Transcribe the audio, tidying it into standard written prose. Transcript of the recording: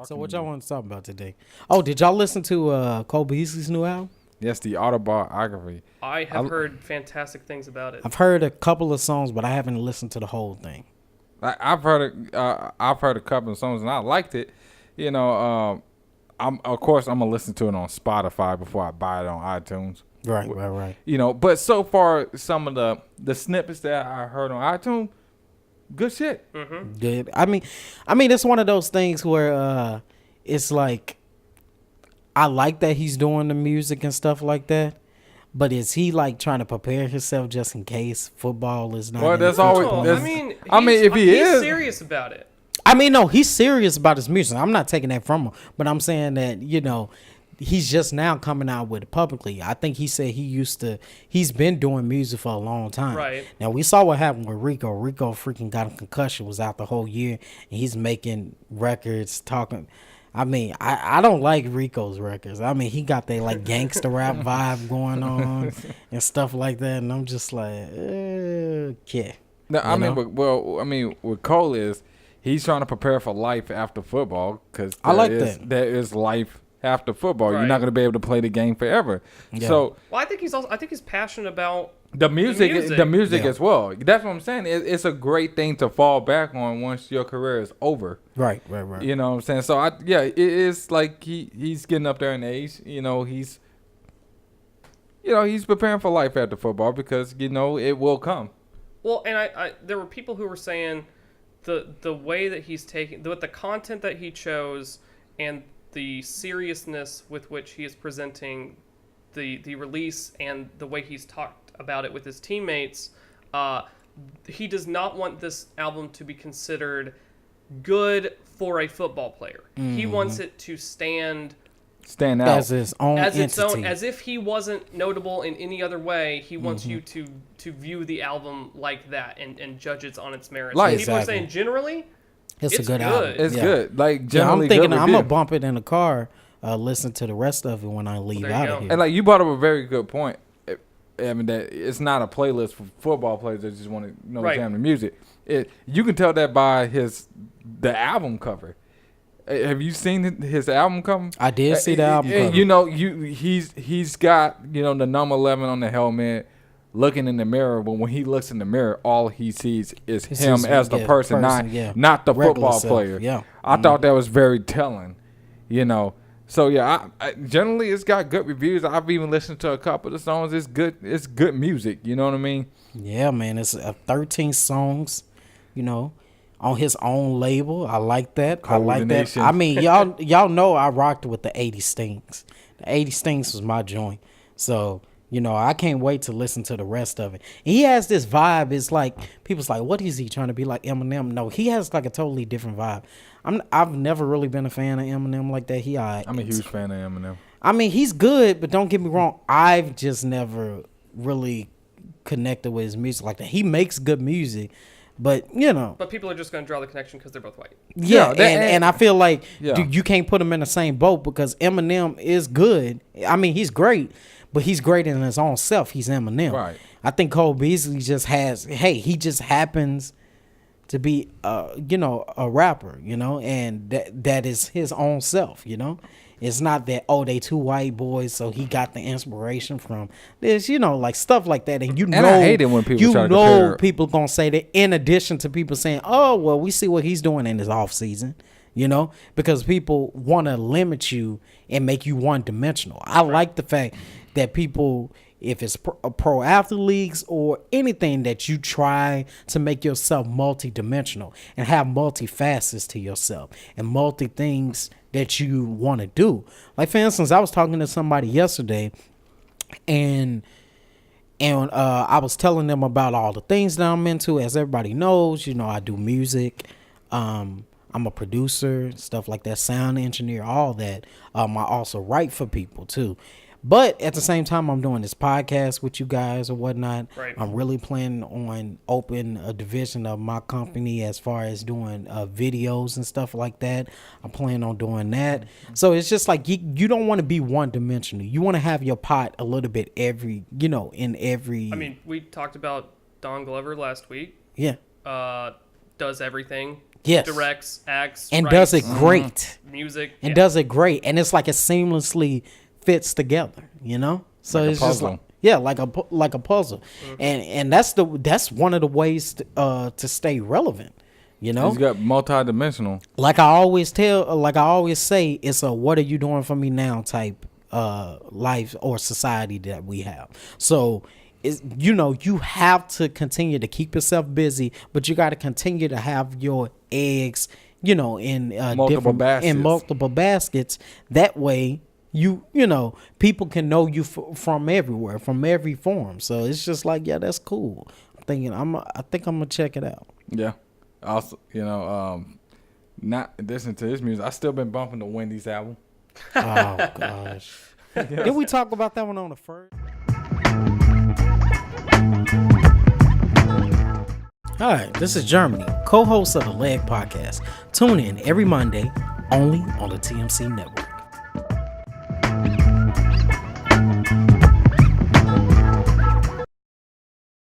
So what y'all want to talk about today? Oh, did y'all listen to Cole Beasley's new album? Yes, the Autobiography. I have heard fantastic things about it. I've heard a couple of songs, but I haven't listened to the whole thing. I've heard a couple of songs and I liked it. You know, I'm gonna listen to it on Spotify before I buy it on iTunes. Right. You know, but so far some of the snippets that I heard on iTunes, good shit. Mm-hmm. Good. I mean, it's one of those things where it's like I like that he's doing the music and stuff like that. But is he like trying to prepare himself just in case football is not? Well, that's always. If he's serious about it. I mean, no, he's serious about his music. I'm not taking that from him, but I'm saying that he's just now coming out with it publicly. I think he said he's been doing music for a long time. Right. Now we saw what happened with Rico. Rico freaking got a concussion, was out the whole year, and he's making records talking. I mean, I don't like Rico's records. I mean, he got that like gangster rap vibe going on and stuff like that, and I'm just like, okay. No, what Cole is, he's trying to prepare for life after football because there is life after football. Right. You're not going to be able to play the game forever. Yeah. So, I think he's passionate about the music as well. That's what I'm saying. It's a great thing to fall back on once your career is over. Right. You know what I'm saying? So it is like he's getting up there in age. He's preparing for life after football because it will come. Well, and I there were people who were saying the way that he's taking with the content that he chose and the seriousness with which he is presenting the release and the way he's talked about it with his teammates, he does not want this album to be considered good for a football player. Mm-hmm. He wants it to stand out as his own entity. As if he wasn't notable in any other way. He wants you to view the album like that and judge it on its merits. Like, people are saying generally it's a good album. It's good. Like generally, I'm thinking I'm gonna bump it in the car. Listen to the rest of it when I leave out of here. And like you brought up a very good point. I mean that it's not a playlist for football players that just want to jam the music. You can tell that by the album cover. Have you seen his album cover? I did see the album cover. He's got the number 11 on the helmet, looking in the mirror. But when he looks in the mirror, all he sees is him as the person, not the football player. Yeah, I thought that was very telling. So yeah, I generally it's got good reviews. I've even listened to a couple of the songs. It's good. It's good music. You know what I mean? Yeah, man. It's 13 songs. On his own label. I like that. I mean, y'all know I rocked with the 80 Stings. The 80 Stings was my joint. So, I can't wait to listen to the rest of it. And he has this vibe. It's like, people's like, what is he trying to be like Eminem? No, he has like a totally different vibe. I've never really been a fan of Eminem like that. I'm a huge fan of Eminem. I mean, he's good, but don't get me wrong. I've just never really connected with his music like that. He makes good music. But, But people are just going to draw the connection because they're both white. Yeah, and I feel like you can't put them in the same boat because Eminem is good. I mean, he's great, but he's great in his own self. He's Eminem. Right. I think Cole Beasley just he just happens to be, a rapper, and that is his own self, It's not that, they two white boys, so he got the inspiration from this, like stuff like that. And I hate it when people try to compare. People going to say that in addition to people saying, oh, well, we see what he's doing in his off season, because people want to limit you and make you one-dimensional. I like the fact that people, if it's pro athlete leagues or anything, that you try to make yourself multi-dimensional and have multi-facets to yourself and multi-things that you want to do. Like, for instance, I was talking to somebody yesterday and I was telling them about all the things that I'm into. As everybody knows, I do music. I'm a producer, stuff like that, sound engineer, all that. I also write for people too. But at the same time, I'm doing this podcast with you guys or whatnot. Right. I'm really planning on open a division of my company as far as doing videos and stuff like that. I'm planning on doing that. So it's just like you don't want to be one dimensional. You want to have your pot a little bit in every. I mean, we talked about Don Glover last week. Yeah. Does everything. Yes. directs, acts, and writes, does it great. music, And does it great. And it's like it seamlessly fits together, you know? So Like a it's just puzzle. like a puzzle. And that's one of the ways to stay relevant, you know? He's got multi-dimensional. Like I always say, it's a what are you doing for me now type life or society that we have. So is, you know, you have to continue to keep yourself busy, but you got to continue to have your eggs, you know, in multiple baskets. That way, you know, people can know you from everywhere, from every form. So it's just like, yeah, that's cool. I think I'm gonna check it out. Yeah. Also, you know, not listening to this music, I still been bumping the Wendy's album. Oh gosh. Did we talk about that one on the first? Hi, this is Germany, co-host of the Leg Podcast. Tune in every Monday, only on the TMC Network.